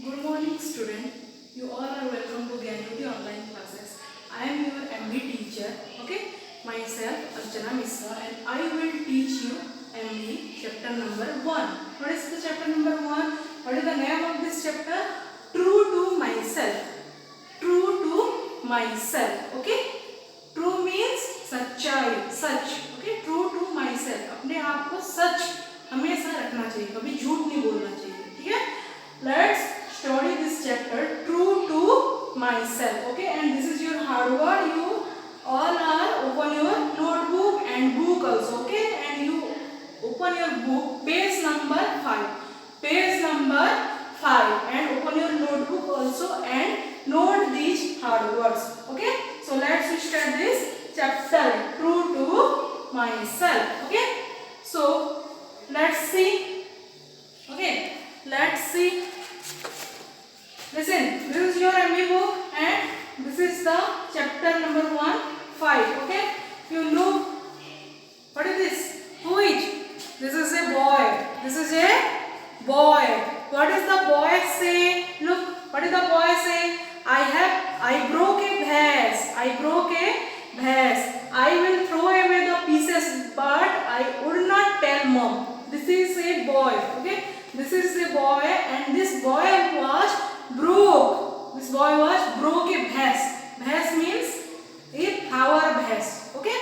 Good morning, student. You all are welcome to Gyanjyoti online classes. I am your MB teacher. Okay, myself Archana Misra, and I will teach you MB chapter number 1. What is the chapter number 1? What is the name of this chapter? True to myself. True to myself. Okay. True means सच्चाई, सच. Okay. True to myself. अपने आप को सच हमेशा रखना चाहिए, कभी झूठ नहीं बोलना चाहिए. ठीक है? Let's study this chapter. True to myself. Okay. And this is your hard word. You all are open your notebook and book also. Okay. And you open your book, page number 5. Page number 5. And open your notebook also and note these hard words. Okay. So let's start this chapter. True to myself. Okay. So let's see. Okay. Let's see. Listen. This is your MB book and this is the chapter number 1, 5. Okay. You look. What is this? Who is? This is a boy. This is a boy. What does the boy say? Look. What does the boy say? I broke a vase. I broke a vase. I will throw away the pieces, but I would not tell mom. This is a boy. Okay. This is a boy, and this boy was broke. This boy was broke a vase. Vase means a flower vase. Okay.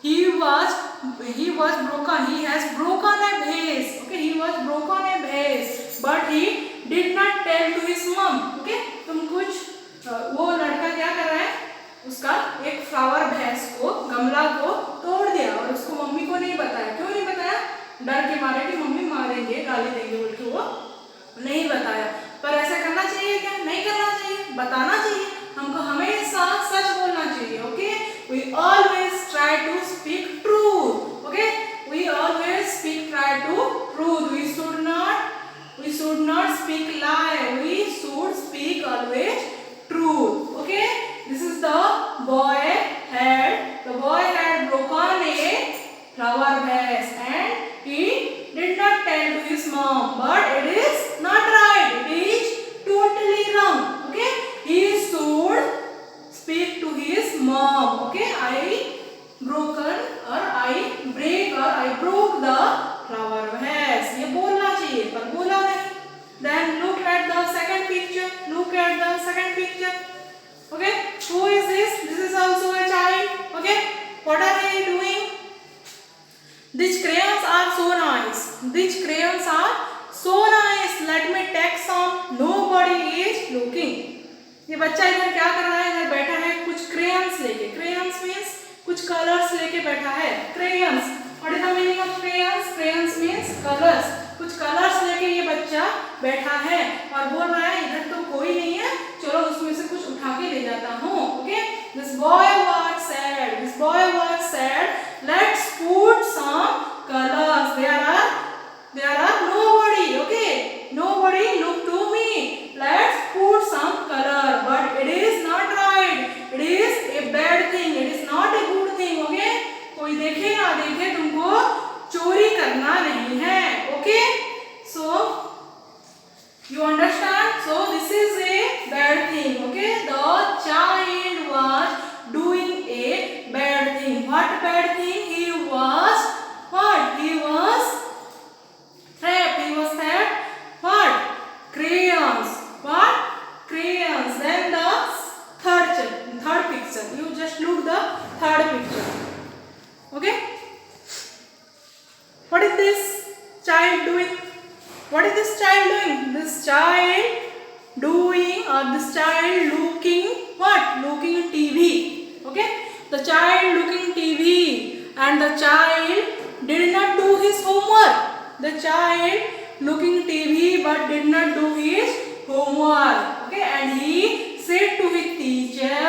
He was broken. He has broken a vase. Okay. He was broken a vase, but he did not tell to his mom. Okay. तुम कुछ वो लड़का क्या कर रहा है, उसका एक फ्लावर भैंस को, गमला को तोड़ दिया और उसको मम्मी को नहीं बताया. क्यों नहीं बताया? डर के मारे कि मम्मी मारेंगे, गाली देंगे बोल के वो नहीं बताया. पर ऐसा करना चाहिए क्या? नहीं करना चाहिए, बताना चाहिए. हमको हमेशा सच बोलना चाहिए. Okay. We always try to speak truth. Okay. We always try to truth. We should not speak lie. We should speak always truth. Okay. This is the boy had broken a flower vase and he did not tell to his mom. But it is not right. It is totally wrong. Okay. He should speak to his mom. Okay. I broke the flower vase. ये बोलना चाहिए पर बोला नहीं. Then look at the second picture. Look at the second picture. Okay. Who is this? This is also a child. Okay. What are they doing? These crayons are so nice. These crayons are so nice. Let me take some. Nobody is looking. ये बच्चा इधर क्या कर रहा है? इधर बैठा है कुछ crayons लेके. Crayons means कुछ colors लेके बैठा है. Crayons. What is the meaning of crayons? Crayons means colors. कुछ कलर्स लेके ये बच्चा बैठा है और बोल रहा है इधर तो कोई नहीं है, चलो उसमें से कुछ उठा के ले जाता हूँ. Okay. This boy was sad. This boy was sad. Let's put some colors. There are nobody. Okay. Nobody look to me. Let's put some color. But it is not right. It is a bad thing. It is not a good thing. Okay. कोई देखे ना देखे, तुमको चोरी करना नहीं है. Okay. So you understand? So this is a bad thing. Okay. The child was doing a bad thing. What bad thing? He was trapped. He was trapped. What? Crayons. What? Crayons. Then the third picture. You just look the third picture. Okay. What is this child doing? What is this child doing? This child looking what? Looking TV. Okay. The child looking TV and the child did not do his homework. The child looking TV but did not do his homework. Okay. And he said to his teacher,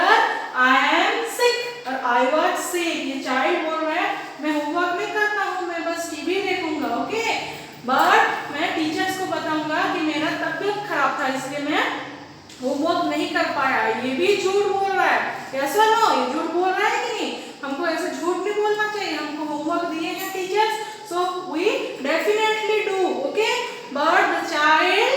I am sick or I was sick. ये child बोल रहा है मैं homework नहीं करता हूँ, मैं बस टीवी देखूंगा. ओके. बट मैं टीचर्स को बताऊंगा कि मेरा तबीयत खराब था इसलिए मैं होमवर्क नहीं कर पाया. ये भी झूठ बोल रहा है. ऐसा नो, ये झूठ बोल रहा है कि नहीं? हमको ऐसे झूठ नहीं बोलना चाहिए. हमको होमवर्क दिए हैं teachers, so we definitely do. Okay. But the child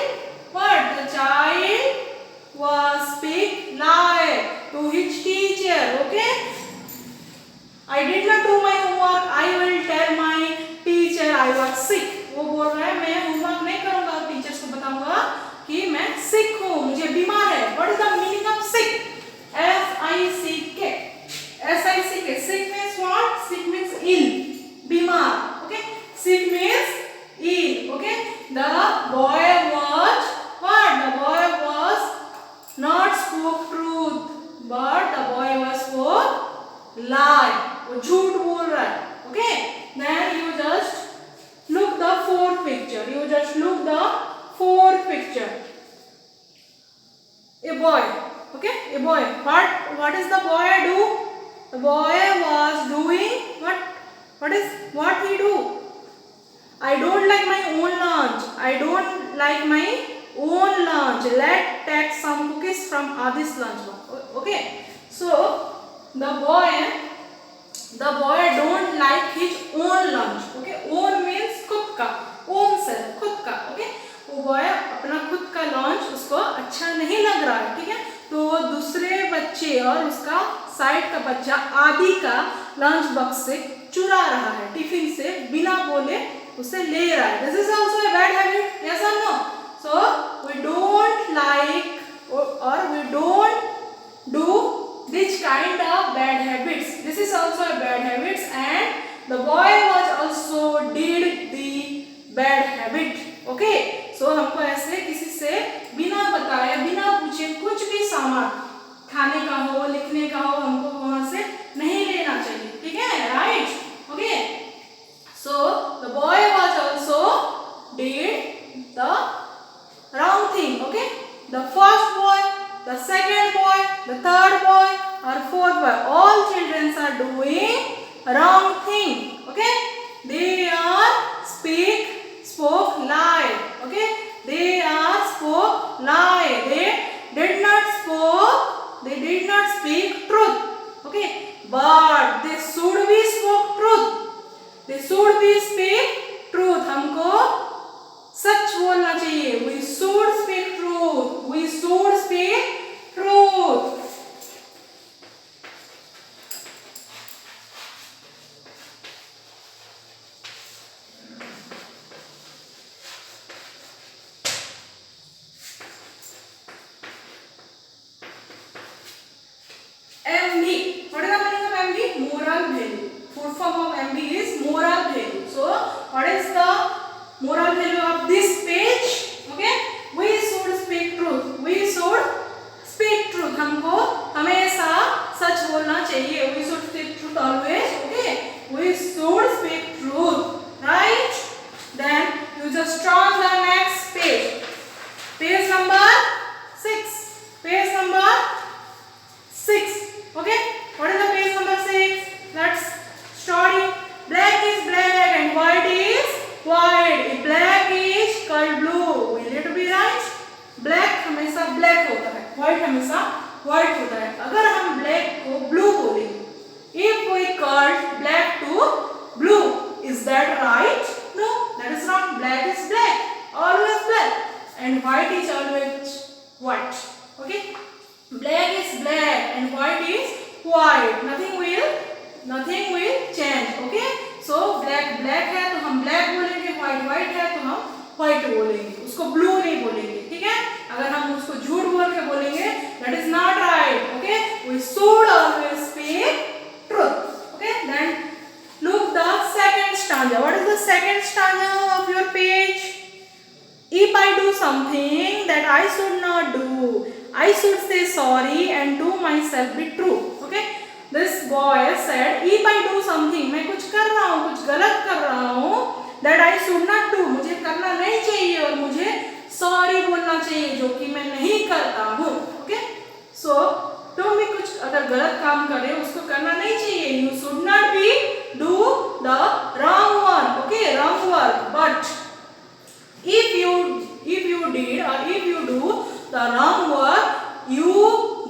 बोल रहा है मैं होमवर्क नहीं करूंगा, टीचर्स को बताऊंगा कि मैं सिक हूँ, मुझे बीमार है। What is the meaning of sick? S-I-C-K, S-I-C-K, sick means what? Sick means ill, बीमार, okay? Sick means ill, okay? The boy was what? The boy was not spoke truth, but the boy was spoke lie, वो झूठ बोल रहा है, okay? Then you just look the fourth picture, you just look the fourth picture. A boy, okay? A boy. What is the boy do? The boy was doing what he do? I don't like my own lunch. I don't like my own lunch. Let's take some cookies from Adi's lunch box. Okay? So the boy don't like his own lunch. Okay? Own means खुद का. Own self, खुद का. Okay? वो boy अपना खुद का lunch उसको अच्छा नहीं लग रहा है, ठीक है? तो वो दूसरे बच्चे और उसका साइड का बच्चा आदि का लंच बॉक्स से चुरा रहा है, टिफिन से बिना बोले उसे ले रहा है. This is also a bad habit, yes or no? So we don't like or we don't do this kind of bad habits. This is also a bad habits and the boy was also did the bad habit. Okay, so हमको ऐसे किसी से बिना बताए बिना पूछे कुछ भी सामान खाने का हो, लिखने का हो, हमको वहां से नहीं लेना चाहिए, ठीक है? Right? Okay, so the boy was also did the wrong thing. Okay, the first boy, the second boy, the third boy or fourth boy, all children are doing wrong thing. Okay, they are spoke lie. Okay, they are spoke lie. They did not speak truth. Okay, but they should be spoke truth. They should be speak truth. हमको सच बोलना चाहिए. We should speak truth. We should speak truth. MV. What is the meaning of MV? Moral value. Full form of MV is moral value. So, what is the moral value of this page? Okay, we should speak truth. We should speak truth. हमको हमेशा सच बोलना चाहिए. We should speak truth always. Okay, we should speak truth. Right? Then you just turn the next page. Page number 6. Page number 6. Okay, what is the page number 6? Let's study. Black is black and white is white. If black is called blue, will it be right? Black हमेशा black होता है, white हमेशा white होता है. अगर हम black को blue बोलेंगे, if we call black to blue, is that right? No, that is not. Black is black, always black, and white is always white. Okay, black is black and white is white. Nothing will change. Okay, so black है तो हम black बोलेंगे, white है तो हम white बोलेंगे, उसको blue नहीं बोलेंगे, ठीक है? अगर हम उसको झूठ बोल के बोलेंगे, that is not right. Okay, we should always speak truth. Okay, then look the second stanza. What is the second stanza of your page? If I do something that I should not do, I should say sorry and to myself be true. Okay, this boy said, if I do something, मैं कुछ कर रहा हूँ, कुछ गलत कर रहा हूँ, that I should not do, मुझे करना नहीं चाहिए और मुझे sorry बोलना चाहिए जो कि मैं नहीं करता हूँ. Okay, so तुम भी कुछ अगर गलत काम करे उसको करना नहीं चाहिए. You should not be do the wrong one. Okay, wrong work. But if you did or if you do the wrong work, you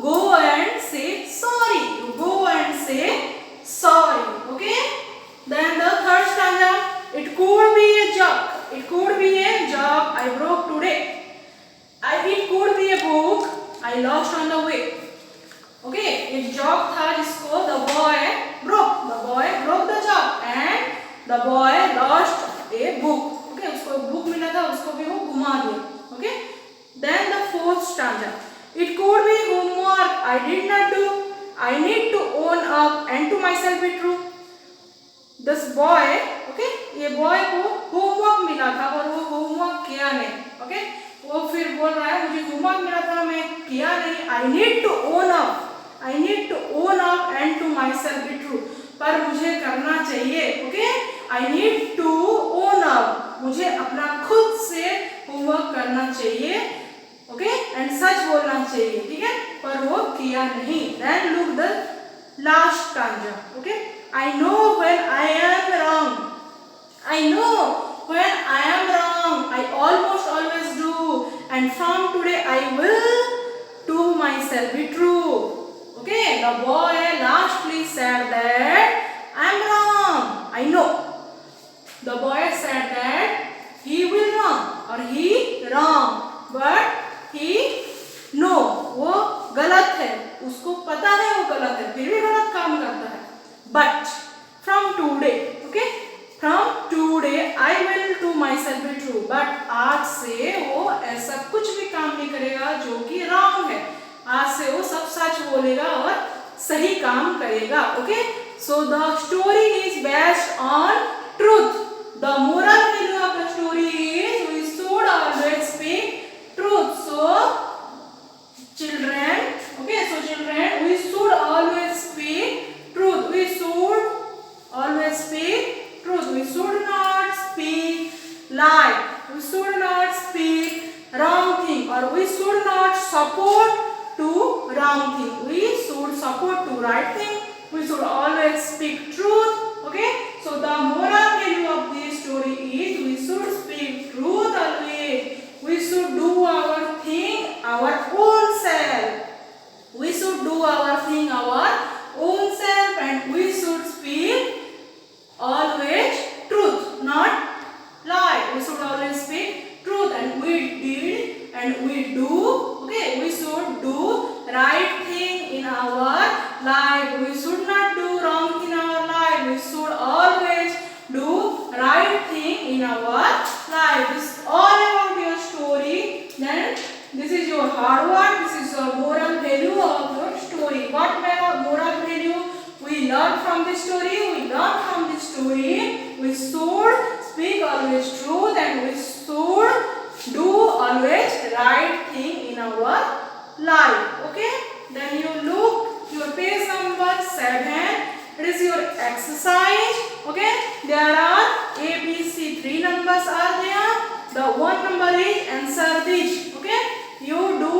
go and say sorry. You go and say sorry. Okay, then the third stanza, it could be a job. It could be a job I broke today. It could be a book I lost on the way. Okay, एक job था जिसको the boy broke. The boy broke the job and the boy lost a book. Okay, उसको उसको book मिला था, उसको भी वो घुमा दिया। Okay, then the fourth stanza, it could be homework I did not do, I need to own up and to myself be true. This boy, okay, ये बॉय को होमवर्क मिला था और वो होमवर्क किया नहीं। ओके, वो फिर बोल रहा है मुझे होमवर्क मिला था मैं किया नहीं, I need to own up, I need to own up and to myself be true, पर मुझे करना चाहिए। Okay, I need to own up, मुझे अपना खुद से होमवर्क करना चाहिए। ओके, एंड सच बोलना चाहिए, ठीक है, पर वो किया नहीं। Then look the last stanza. Okay, I know when I am wrong, I know when I am wrong, I almost always do, and from today I will to myself be true. Okay, the boy lastly said that I am wrong. I know. The boy said that he will wrong or he wrong, but he know वो गलत है, उसको पता है वो गलत है, फिर भी गलत काम करता है। But from today, okay, from today I will to myself be true. But आज से वो ऐसा कुछ भी काम नहीं करेगा जो कि wrong है। आज से वो सब सच बोलेगा और सही काम करेगा। Okay, so the story is based on truth. The moral value of the story is we should always speak truth. So children, okay, so children we should always speak truth, we should always speak truth, we should not speak lie, we should not speak wrong thing, or we should not support to wrong thing, we should support to right thing, we should always speak truth. Okay, so the moral value of this story is we should speak truth always, we should do our thing our own self, we should do our thing our own self, and we should speak always truth, not lie. We should always speak truth, and we did and we do. Okay, we should do right thing in our life, we should not do wrong thing in our life, we should always do right thing in our life. This is all about your story. Then this is your hard work, this is your moral value of your story. What moral value we learn from this story? We learn from this story we should speak always truth, and we should do always right thing in our life. Okay, then you look your page number 7. It is your exercise. Okay, there are A, B, C 3 numbers are there. The one number is answer this. Okay, you do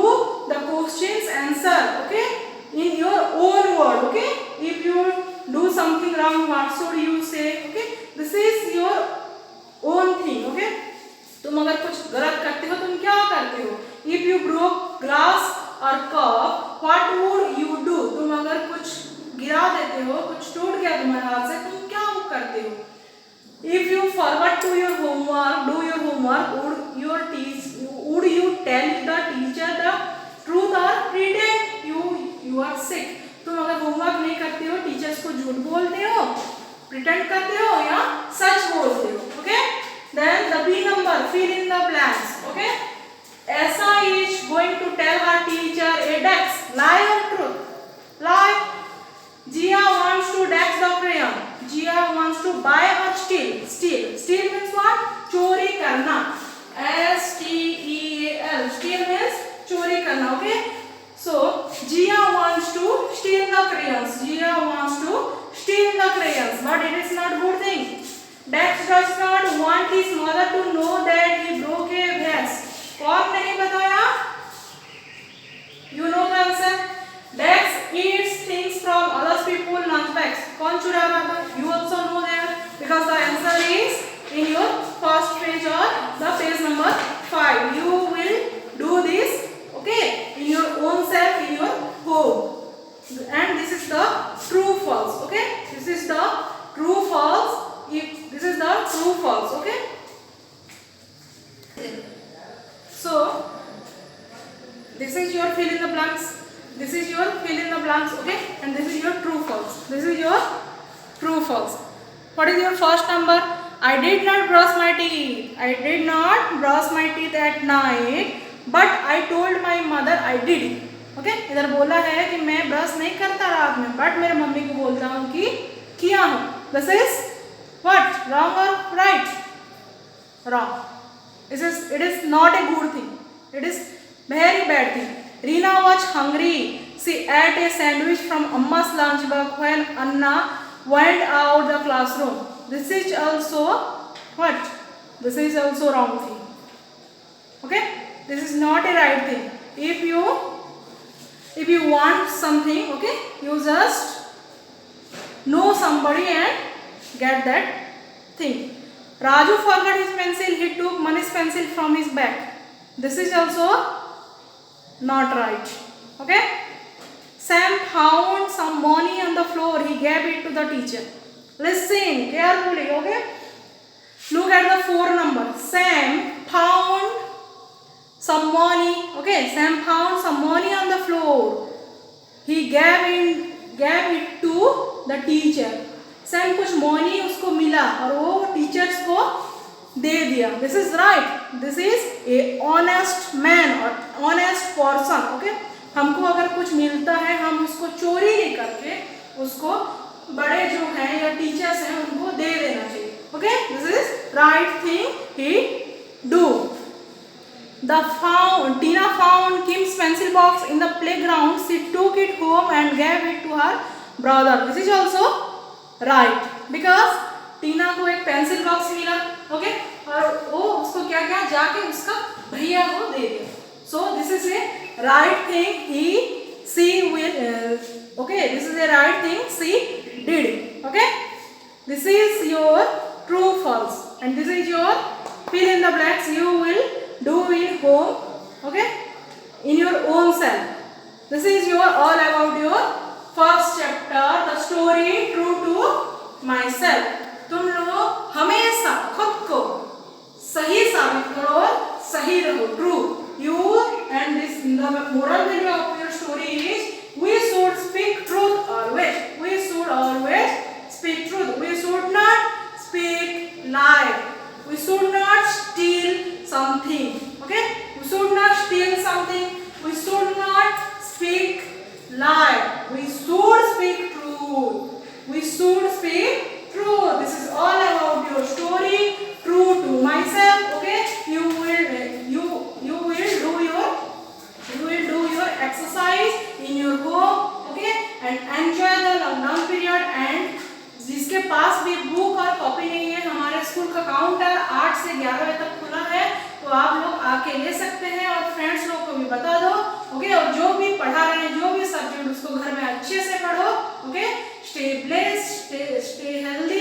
the questions answer, okay, in your own word. Okay, if you do something wrong, what should you say? Okay, this is your own thing. Okay, तुम अगर कुछ गलत करते हो तुम क्या करते हो? If you broke glass or cup, what would you do? तुम अगर कुछ गिरा देते हो, कुछ टूट गया तुम्हारे हाथ से, तुम क्या करते हो? If you forgot to your homework, do your homework, would you tell the teacher the truth or pretend you are sick? तुम अगर होमवर्क नहीं करते हो, टीचर्स को झूठ बोलते हो, प्रिटेंड करते हो, या सच बोलते हो? Okay, then the B number, fill in the blanks. Okay, Asa is going to tell her teacher a dax, lie or truth? Lie. Jia wants to dax the crayon. Jia wants to buy or steal? Steal. Steal means what? चोरी करना. S-T-E-A-L. Steal means चोरी करना. Okay, so Jia wants to steal the crayons. Jia wants to steal the crayons, but it is not good thing. Dax does not want his mother to know that he broke a vase. कौन नहीं बताया? You know the answer. Dax eats things from other people's lunch bags. कौन चुरा रहा था? You also know that because the answer is in your first page or the page number 5. You will do this, okay, in your own self, in your home. And this is the true false. Okay, this is the true false. If this is the true false. Okay, so this is your fill in the blanks, this is your fill in the blanks. Okay, and this is your true false, this is your true false. What is your first number? I did not brush my teeth. I did not brush my teeth at night, but I told my mother I did. Okay, इधर बोला है कि मैं brush नहीं करता रात में, but मेरे मम्मी को बोलता हूँ कि किया हूँ. दिस इज व्हाट, रॉन्ग और right? Wrong. It is not a good thing. It is very bad thing. Reena was hungry. She ate a sandwich from Amma's lunchbox when Anna went out the classroom. This is also what? This is also wrong thing. Okay? This is not a right thing. If you want something, okay, you just know somebody and get that thing. Raju forgot his pencil. He took Mani's pencil from his bag. This is also not right. Okay? Sam found some money on the floor. He gave it to the teacher. Listen carefully, okay? Look at the 4 number. Sam found some money. Okay, Sam found some money on the floor. He gave it to the teacher. Sam कुछ money उसको मिला और वो teachers को दे दिया. This is right. This is a honest man or honest person. Okay? हमको अगर कुछ मिलता है हम उसको चोरी नहीं करके उसको बड़े जो हैं या टीचर्स हैं उनको दे देना चाहिए. Okay, this is right thing he do. Tina found Kim's pencil box in the playground. She took it home and gave it to her brother. This is also right because टीना को एक pencil box मिला. Okay, और वो उसको क्या क्या जाके उसका भैया को दे दिया. So this is a right thing she will. Okay, this is a right thing she did. Okay, this is your true false and this is your fill in the blanks you will do in home. Okay, in your own self. This is your all about your first chapter, the story true to myself. तुम लोग हमेशा खुद को सही साबित करो और सही रहो. True you and this the moral value of your story is we should speak truth always. We should always speak truth. We should not speak lie. We should not steal something. Okay, we should not steal something. We should not speak lie. We should speak truth. We should speak truth. This is all about your story true to myself. Okay, you will do your exercise in your home. Okay, and enjoy the lockdown period. And जिसके पास भी book और copy नहीं है, हमारे school का counter 8 से 11 बजे तक खुला है, तो आप लोग आके ले सकते हैं और फ्रेंड्स लोग को भी बता दो. ओके, और जो भी पढ़ा रहे हैं जो भी सब्जेक्ट उसको घर में अच्छे से पढ़ो. Okay, stay blessed, stay healthy.